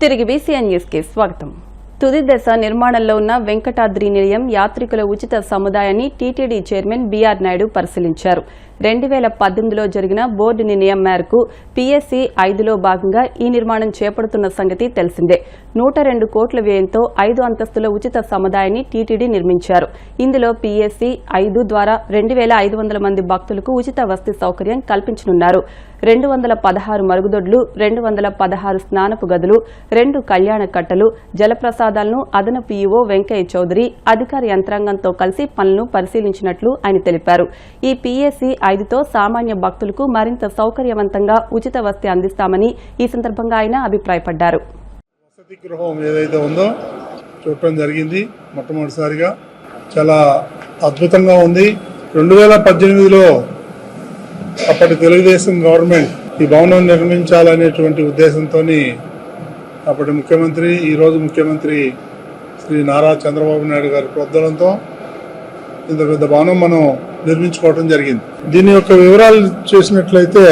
తిరిగి BCN news కి స్వాగతం. తుది దశ నిర్మాణంలో ఉన్న వెంకటాద్రి నిలయం యాత్రికుల ఉచిత సముదాయాన్ని టీటీడీ చైర్మన్ బీఆర్ నాయుడు పరిశీలించారు. 2018లో జరిగిన బోర్డు నిర్ణయం మేరకు పీఎస్సీ 5లో భాగంగా ఈ నిర్మాణం చేపడుతున్న సంగతి తెలిసిందే. 102 కోట్ల వ్యయంతో 5 అంతస్తుల ఉచిత సముదాయాన్ని టీటీడీ నిర్మించారు. ఇందులో పీఎస్సీ 5 ద్వారా 2500 మంది భక్తులకు ఉచిత వసతి సౌకర్యం కల్పించనున్నారు. 216 మరుగుదొడ్లు, 216 స్నానపు గదులు, 2 కళ్యాణ కట్టలు, జలప్రసాదాలను అదనపు ఈవో వెంకయ్య చౌదరి అధికార యంత్రాంగంతో కలిసి పనులను పరిశీలించినట్లు ఆయన తెలిపారు. ఈ పీఎస్సీ 5తో సామాన్య భక్తులకు మరింత సౌకర్యవంతంగా ఉచిత వసతి అందిస్తామని ఈ సందర్భంగా ఆయన అభిప్రాయపడ్డారు. వసతి గృహం ఏదైతే ఉందో చూడటం జరిగింది. మొట్టమొదటిసారిగా చాలా అద్భుతంగా ఉంది. 2018లో అప్పటి తెలుగుదేశం గవర్నమెంట్ ఈ భవనం నిర్మించాలనేటువంటి ఉద్దేశంతో అప్పటి ముఖ్యమంత్రి, ఈరోజు ముఖ్యమంత్రి శ్రీ నారా చంద్రబాబు నాయుడు గారి ప్రోద్బలంతో ఇంత పెద్ద భవనం మనం నిర్మించుకోవడం జరిగింది. దీని యొక్క వివరాలు చూసినట్లయితే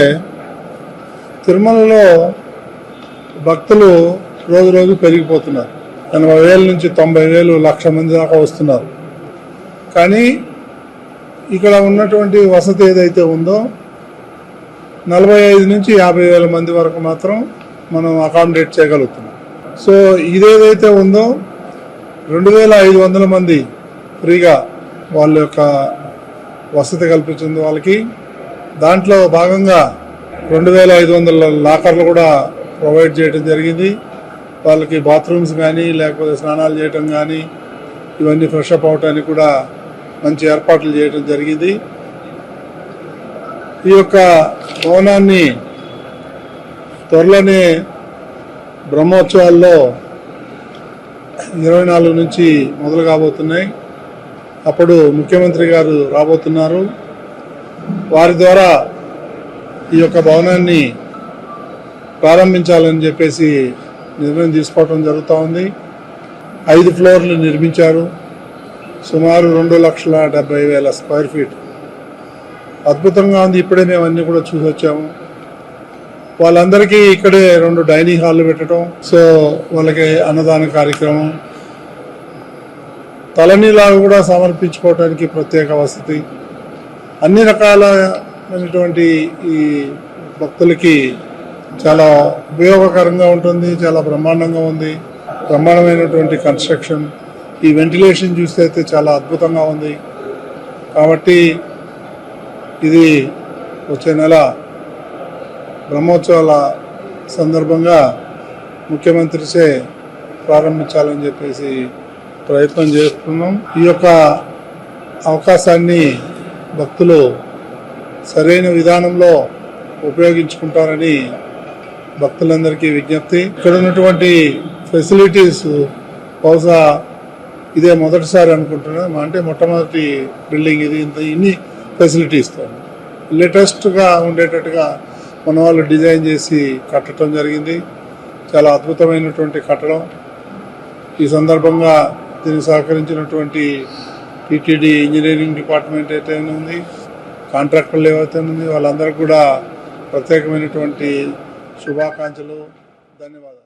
తిరుమలలో భక్తులు రోజు రోజు పెరిగిపోతున్నారు. 80,000 నుంచి 90,000, 1,00,000 మంది దాకా వస్తున్నారు. కానీ ఇక్కడ ఉన్నటువంటి వసతి ఏదైతే ఉందో 45 నుంచి 50,000 మంది వరకు మాత్రం మనం అకామిడేట్ చేయగలుగుతున్నాం. సో ఇదేదైతే ఉందో 2,500 మంది ఫ్రీగా వాళ్ళ యొక్క వసతి కల్పించింది వాళ్ళకి. దాంట్లో భాగంగా 2,500 లాకర్లు కూడా ప్రొవైడ్ చేయడం జరిగింది. వాళ్ళకి బాత్రూమ్స్ కానీ లేకపోతే స్నానాలు చేయటం కానీ ఇవన్నీ ఫ్రెష్ అప్ అవటానికి కూడా మంచి ఏర్పాట్లు చేయడం జరిగింది. ఈ యొక్క భవనాన్ని త్వరలోనే బ్రహ్మోత్సవాల్లో 24 నుంచి మొదలు కాబోతున్నాయి. అప్పుడు ముఖ్యమంత్రి గారు రాబోతున్నారు. వారి ద్వారా ఈ యొక్క భవనాన్ని ప్రారంభించాలని చెప్పేసి నిర్ణయం తీసుకోవడం జరుగుతూ ఉంది. 5 ఫ్లోర్లు నిర్మించారు. సుమారు 2,70,000 స్క్వేర్ ఫీట్. అద్భుతంగా ఉంది. ఇప్పుడే మేము అన్నీ కూడా చూసి వచ్చాము. వాళ్ళందరికీ ఇక్కడే 2 డైనింగ్ హాల్లు పెట్టడం, సో వాళ్ళకి అన్నదాన కార్యక్రమం, తలనీలాలు కూడా సమర్పించుకోవడానికి ప్రత్యేక వసతి, అన్ని రకాలైనటువంటి ఈ భక్తులకి చాలా ఉపయోగకరంగా ఉంటుంది. చాలా బ్రహ్మాండంగా ఉంది. బ్రహ్మాండమైనటువంటి కన్స్ట్రక్షన్. ఈ వెంటిలేషన్ చూస్తే అయితే చాలా అద్భుతంగా ఉంది. కాబట్టి ఇది వచ్చే నెల బ్రహ్మోత్సవాల సందర్భంగా ముఖ్యమంత్రిచే ప్రారంభించాలని చెప్పేసి ప్రయత్నం చేస్తున్నాం. ఈ యొక్క అవకాశాన్ని భక్తులు సరైన విధానంలో ఉపయోగించుకుంటారని భక్తులందరికీ విజ్ఞప్తి. ఇక్కడ ఉన్నటువంటి ఫెసిలిటీస్ బహుశా ఇదే మొదటిసారి అనుకుంటున్నాం. అంటే మొట్టమొదటి బిల్డింగ్ ఇది. ఇన్ని ఫెసిలిటీస్తో లేటెస్ట్గా ఉండేటట్టుగా మన వాళ్ళు డిజైన్ చేసి కట్టడం జరిగింది. చాలా అద్భుతమైనటువంటి కట్టడం. ఈ సందర్భంగా దీనికి సహకరించినటువంటి టీటీడీ ఇంజనీరింగ్ డిపార్ట్మెంట్ అయితే ఉంది, కాంట్రాక్టర్లు ఏవైతే ఉంది, వాళ్ళందరికీ కూడా ప్రత్యేకమైనటువంటి శుభాకాంక్షలు, ధన్యవాదాలు.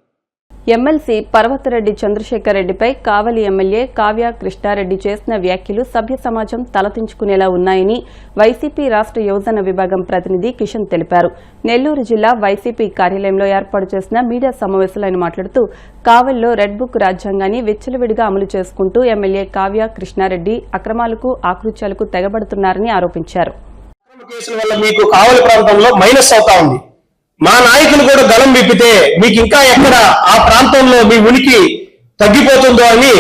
ఎమ్మెల్సీ పర్వతరెడ్డి చంద్రశేఖర్ రెడ్డిపై కావలి ఎమ్మెల్యే కావ్య కృష్ణారెడ్డి చేసిన వ్యాఖ్యలు సభ్య సమాజం తలదించుకునేలా ఉన్నాయని వైసీపీ రాష్ట్ర యువజన విభాగం ప్రతినిధి కిషన్ తెలిపారు. నెల్లూరు జిల్లా వైసీపీ కార్యాలయంలో ఏర్పాటు చేసిన మీడియా సమావేశంలో ఆయన మాట్లాడుతూ కావలిలో రెడ్ బుక్ రాజ్యాంగాన్ని విచ్చలవిడిగా అమలు చేసుకుంటూ ఎమ్మెల్యే కావ్య కృష్ణారెడ్డి అక్రమాలకు ఆకృత్యాలకు తెగబడుతున్నారని ఆరోపించారు. మా నాయకులు కూడా గలం విప్పితే మీకు ఇంకా ఎక్కడ ఆ ప్రాంతంలో మీ ఉనికి తగ్గిపోతుందో అని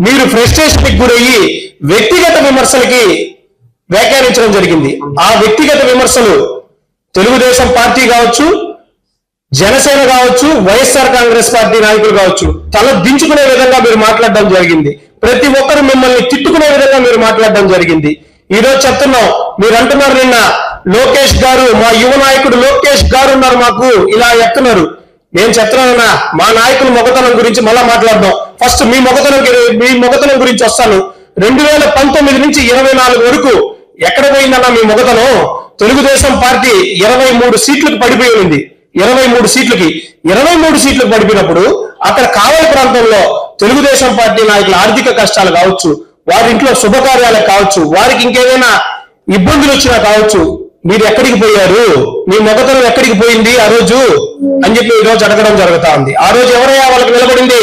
మీరు ఫ్రస్ట్రేషన్కి గురయ్యి వ్యక్తిగత విమర్శలకి వ్యాఖ్యానించడం జరిగింది. ఆ వ్యక్తిగత విమర్శలు తెలుగుదేశం పార్టీ కావచ్చు, జనసేన కావచ్చు, వైఎస్ఆర్ కాంగ్రెస్ పార్టీ నాయకులు కావచ్చు తల దించుకునే విధంగా మీరు మాట్లాడడం జరిగింది. ప్రతి ఒక్కరు మిమ్మల్ని తిట్టుకునే విధంగా మీరు మాట్లాడడం జరిగింది. ఈ రోజు చెప్తున్నాం, మీరు అంటున్నారు నిన్న లోకేష్ గారు, మా యువ నాయకుడు లోకేష్ గారు ఉన్నారు, మాకు ఇలా ఎత్తున్నారు. నేను చెప్తున్నానన్నా, మా నాయకుల మొగతనం గురించి మళ్ళా మాట్లాడదాం. ఫస్ట్ మీ మొగతనం గురించి వస్తాను. 2019 నుంచి 24 వరకు ఎక్కడ పోయిందన్నా మీ మొగతనం? తెలుగుదేశం పార్టీ 23 సీట్లకు పడిపోయి ఉంది. 23 సీట్లకు పడిపోయినప్పుడు అక్కడ కావలి ప్రాంతంలో తెలుగుదేశం పార్టీ నాయకుల ఆర్థిక కష్టాలు కావచ్చు, వారి ఇంట్లో శుభకార్యాలు కావచ్చు, వారికి ఇంకేదైనా ఇబ్బందులు వచ్చినా కావచ్చు, మీరు ఎక్కడికి పోయారు, మీ మొగతనం ఎక్కడికి పోయింది ఆ రోజు అని చెప్పి ఈ రోజు అడగడం జరుగుతా ఉంది. ఆ రోజు ఎవరయ్యా వాళ్ళకి నిలబడింది?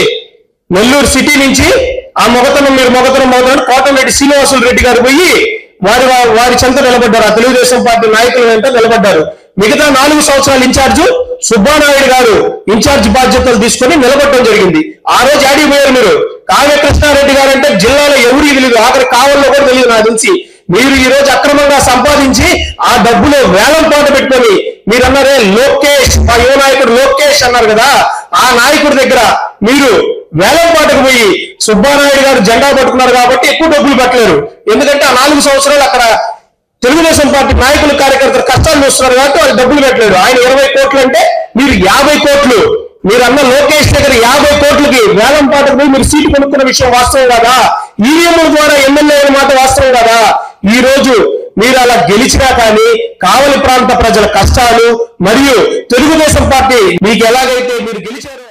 నెల్లూరు సిటీ నుంచి ఆ మొగతనం కోటమిరెడ్డి శ్రీనివాసులు రెడ్డి గారు పోయి వారి చెంత నిలబడ్డారు. ఆ తెలుగుదేశం పార్టీ నాయకుల వెంట నిలబడ్డారు. మిగతా 4 సంవత్సరాలు ఇన్ఛార్జ్ సుబ్బానాయుడు గారు ఇన్ఛార్జ్ బాధ్యతలు తీసుకొని నిలబడటం జరిగింది. ఆ రోజు ఆడికి పోయారు మీరు. కావ్య కృష్ణారెడ్డి గారు అంటే జిల్లాలో ఎవరికి తెలియదు, ఆఖరి కావల్లో కూడా తెలియదు నాకు తెలిసి. మీరు ఈ రోజు అక్రమంగా సంపాదించి ఆ డబ్బులు వేలం పాట పెట్టుకొని మీరు అన్నారే లోకేష్, మా యువ నాయకుడు లోకేష్ అన్నారు కదా, ఆ నాయకుడి దగ్గర మీరు వేలం పాటకు పోయి సుబ్బానాయుడు గారు జెండా పట్టుకున్నారు కాబట్టి ఎక్కువ డబ్బులు పెట్టలేరు. ఎందుకంటే ఆ 4 సంవత్సరాలు అక్కడ తెలుగుదేశం పార్టీ నాయకులు కార్యకర్తలు కష్టాలు చూస్తున్నారు కాబట్టి వాళ్ళు డబ్బులు పెట్టలేరు. ఆయన 20 కోట్లు అంటే మీరు 50 కోట్లు, మీరు అన్న లోకేష్ దగ్గర 50 కోట్లకి వేలం పాటకు పోయి మీరు సీటు కొనుక్కున్న విషయం వాస్తవం కదా. ఈవీఎంల ద్వారా ఎమ్మెల్యే అయిన మాట వాస్తవం కదా. ఈ రోజు మీరు అలా గెలిచినా కానీ కావలి ప్రాంత ప్రజల కష్టాలు మరియు తెలుగుదేశం పార్టీ మీకు ఎలాగైతే మీరు గెలిచారో.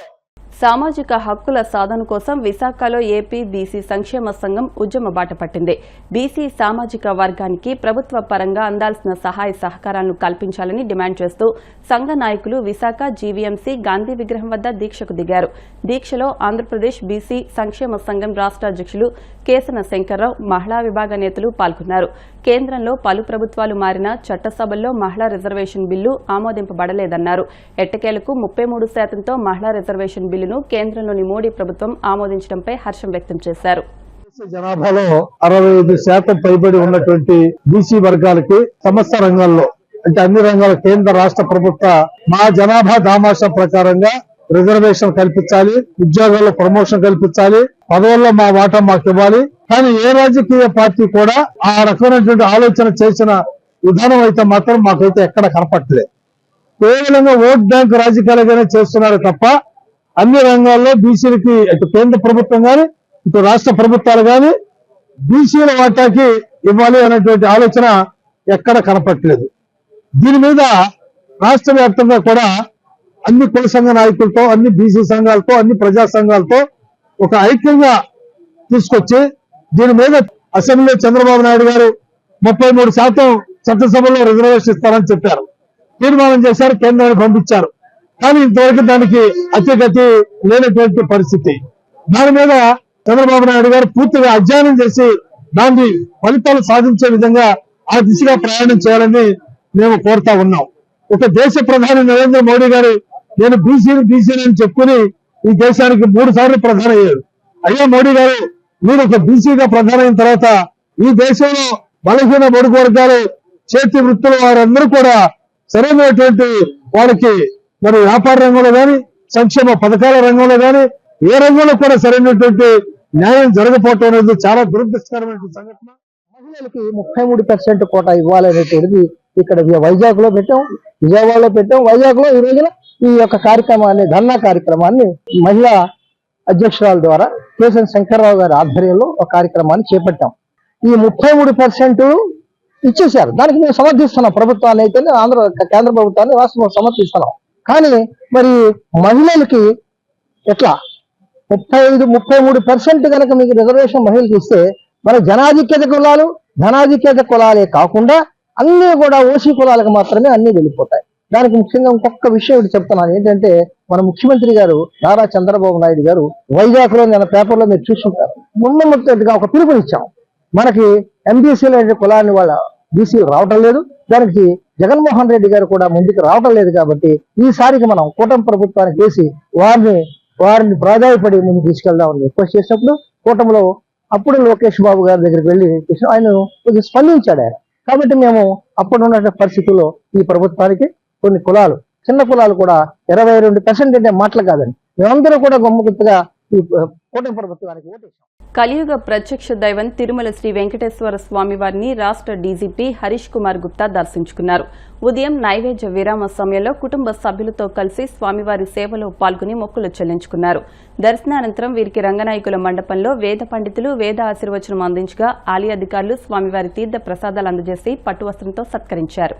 సామాజిక హక్కుల సాధన కోసం విశాఖలో ఏపీ బీసీ సంక్షేమ సంఘం ఉద్యమ బాట పట్టింది. బీసీ సామాజిక వర్గానికి ప్రభుత్వ పరంగా అందాల్సిన సహాయ సహకారాలను కల్పించాలని డిమాండ్ చేస్తూ సంఘ నాయకులు విశాఖ జీవీఎంసీ గాంధీ విగ్రహం వద్ద దీక్షకు దిగారు. దీక్షలో ఆంధ్రప్రదేశ్ బీసీ సంక్షేమ సంఘం రాష్ట్ర అధ్యక్షులు కేసన శంకర్రావు, మహిళా విభాగ నేతలు పాల్గొన్నారు. కేంద్రంలో పలు ప్రభుత్వాలు మారినా చట్టసభల్లో మహిళా రిజర్వేషన్ బిల్లు ఆమోదింపబడలేదన్నారు. ఎట్టకేలకు 33%తో మహిళా రిజర్వేషన్ బిల్లును కేంద్రంలోని మోడీ ప్రభుత్వం ఆమోదించడంపై హర్షం వ్యక్తం చేశారు. జనాభాలో 65% పైబడి ఉన్నటువంటి బీసీ వర్గాలకి సమస్త రంగాల్లో అంటే అన్ని రంగాల కేంద్ర రాష్ట్ర ప్రభుత్వ మా జనాభా దామాషా ప్రకారంగా రిజర్వేషన్ కల్పించాలి, ఉద్యోగాల్లో ప్రమోషన్ కల్పించాలి, పదవుల్లో మా వాటా మాకు ఇవ్వాలి. కానీ ఏ రాజకీయ పార్టీ కూడా ఆ రకమైనటువంటి ఆలోచన చేసిన విధానం అయితే మాత్రం మాకైతే ఎక్కడ కనపట్టలేదు. కేవలంగా ఓట్ బ్యాంక్ రాజకీయాలుగానే చేస్తున్నారు తప్ప అన్ని రంగాల్లో బీసీలకి ఇటు కేంద్ర ప్రభుత్వం కానీ ఇటు రాష్ట్ర ప్రభుత్వాలు కానీ బీసీల వాటాకి ఇవ్వాలి అనేటువంటి ఆలోచన ఎక్కడ కనపట్టలేదు. దీని మీద రాష్ట్ర వ్యాప్తంగా కూడా అన్ని కుల సంఘ నాయకులతో, అన్ని బీసీ సంఘాలతో, అన్ని ప్రజా సంఘాలతో ఒక ఐక్యంగా తీసుకొచ్చి దీని మీద అసెంబ్లీలో చంద్రబాబు నాయుడు గారు 33% చట్టసభలో రిజర్వేషన్ ఇస్తారని చెప్పారు. తీర్మానం చేశారు, కేంద్రానికి పంపించారు. కానీ ఇంతవరకు దానికి అతిగతి లేనటువంటి పరిస్థితి. దాని మీద చంద్రబాబు నాయుడు గారు పూర్తిగా అధ్యయనం చేసి దాని ఫలితాలు సాధించే విధంగా ఆ దిశగా ప్రయాణం చేయాలని మేము కోరుతా ఉన్నాం. ఒక దేశ ప్రధాని నరేంద్ర మోడీ గారు నేను బీసీని అని చెప్పుకుని ఈ దేశానికి 3 సార్లు ప్రధాని అయ్యారు. అయ్యా మోడీ గారు, మీరు ఒక బీసీగా ప్రధాని అయిన తర్వాత ఈ దేశంలో బలహీన బడుగు వర్గాలు, చేతి వృత్తులు వారందరూ కూడా సరైనటువంటి వాళ్ళకి మరి వ్యాపార రంగంలో కానీ, సంక్షేమ పథకాల రంగంలో కానీ ఏ రంగంలో కూడా సరైనటువంటి న్యాయం జరగకపోవటం అనేది చాలా దురదృష్టకరమైన సంఘటన. మహిళలకి 33% కోటా ఇవ్వాలనేటువంటిది ఇక్కడ వైజాగ్ లో పెట్టాం, విజయవాడలో పెట్టాం. వైజాగ్ లో ఈ రోజున ఈ యొక్క కార్యక్రమాన్ని, ధర్నా కార్యక్రమాన్ని మహిళా అధ్యక్షురాల ద్వారా కేసన్ శంకర్రావు గారి ఆధ్వర్యంలో ఒక కార్యక్రమాన్ని చేపట్టాం. ఈ 33% ఇచ్చేశారు. దానికి మేము సమర్థిస్తున్నాం. ప్రభుత్వాన్ని అయితే కేంద్ర ప్రభుత్వాన్ని రాష్ట్రం సమర్థిస్తున్నాం. కానీ మరి మహిళలకి ఎట్లా 33% కనుక మీకు రిజర్వేషన్ మహిళలకు ఇస్తే మన ధనాధిక్యత కులాలే కాకుండా అన్ని కూడా ఓసీ కులాలకు మాత్రమే అన్ని వెళ్ళిపోతాయి. దానికి ముఖ్యంగా ఇంకొక విషయం ఒకటి చెప్తున్నాను. ఏంటంటే మన ముఖ్యమంత్రి గారు నారా చంద్రబాబు నాయుడు గారు వైజాగ్ లో నేను పేపర్లో మీరు చూసుకుంటారు, మొట్టమొదటిగా ఒక పిలుపునిచ్చాం. మనకి ఎంబీసీలు అనే కులాన్ని వాళ్ళ బీసీలు రావటం లేదు. దానికి జగన్మోహన్ రెడ్డి గారు కూడా ముందుకు రావటం లేదు. కాబట్టి ఈసారికి మనం కూటమి ప్రభుత్వానికి వేసి వారిని ప్రాధాయపడి ముందుకు తీసుకెళ్దామని రిక్వెస్ట్ చేసినప్పుడు కూటమిలో అప్పుడు లోకేష్ బాబు గారి దగ్గరికి వెళ్ళి ఆయన కొద్దిగా స్పందించాడు ఆయన. కాబట్టి మేము అప్పుడున్న పరిస్థితుల్లో ఈ ప్రభుత్వానికి కొన్ని కులాలు, చిన్న కులాలు కూడా 22% అంటే మాటలు కాదండి, మేమందరూ కూడా గొమ్మగుర్తుగా ఈ కూటమి ప్రభుత్వానికి ఓటేసాం. కలియుగ ప్రత్యక్ష దైవం తిరుమల శ్రీ వెంకటేశ్వర స్వామి వారిని రాష్ట్ర డీజీపీ హరీష్ కుమార్ గుప్తా దర్శించుకున్నారు. ఉదయం నైవేద్య విరామ సమయంలో కుటుంబ సభ్యులతో కలిసి స్వామివారి సేవలో పాల్గొని మొక్కులు చెల్లించుకున్నారు. దర్శనానంతరం వీరికి రంగనాయకుల మండపంలో వేద పండితులు వేద ఆశీర్వచనం అందించగా ఆలయ అధికారులు స్వామివారి తీర్థ ప్రసాదాలు అందజేసి పట్టువస్త్రంతో సత్కరించారు.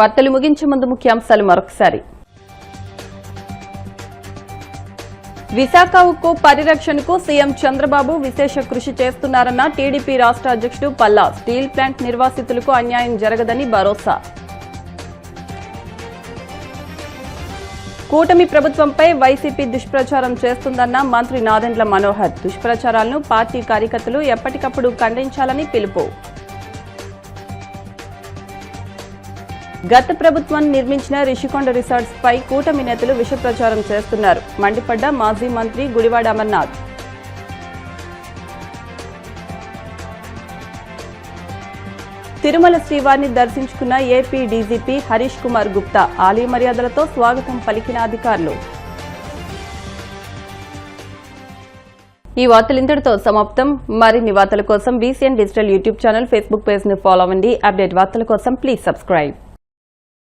వార్తలు ముగించే ముందు ముఖ్యాంశాలు మరొకసారి. విశాఖ ఉక్కు పరిరక్షణకు సీఎం చంద్రబాబు విశేష కృషి చేస్తున్నారన్న టీడీపీ రాష్ట్ర అధ్యక్షుడు పల్లా. స్టీల్ ప్లాంట్ నిర్వాసితులకు అన్యాయం జరగదని భరోసా. కూటమి ప్రభుత్వంపై వైసీపీ దుష్ప్రచారం చేస్తుందన్న మంత్రి నాదెండ్ల మనోహర్. దుష్ప్రచారాలను పార్టీ కార్యకర్తలు ఎప్పటికప్పుడు ఖండించాలని పిలుపు. గత ప్రభుత్వం నిర్మించిన రిషికొండ రిసార్ట్స్ పై కూటమి నేతలు విష ప్రచారం చేస్తున్నారు. మండిపడ్డ మాజీ మంత్రి గుడివాడ అమర్నాథ్. తిరుమల శ్రీవారిని దర్శించుకున్న ఏపీ డీజీపీ హరీష్ కుమార్ గుప్తా. ఆలయ మర్యాదలతో స్వాగతం పలికిన అధికారులు. ఈ వార్తలు ఇంతటితో సమాప్తం. మరిన్ని వార్తల కోసం BCN digital YouTube channel, Facebook page ను ఫాలో అవ్వండి. అప్డేట్ వార్తల కోసం ప్లీజ్ సబ్స్క్రైబ్.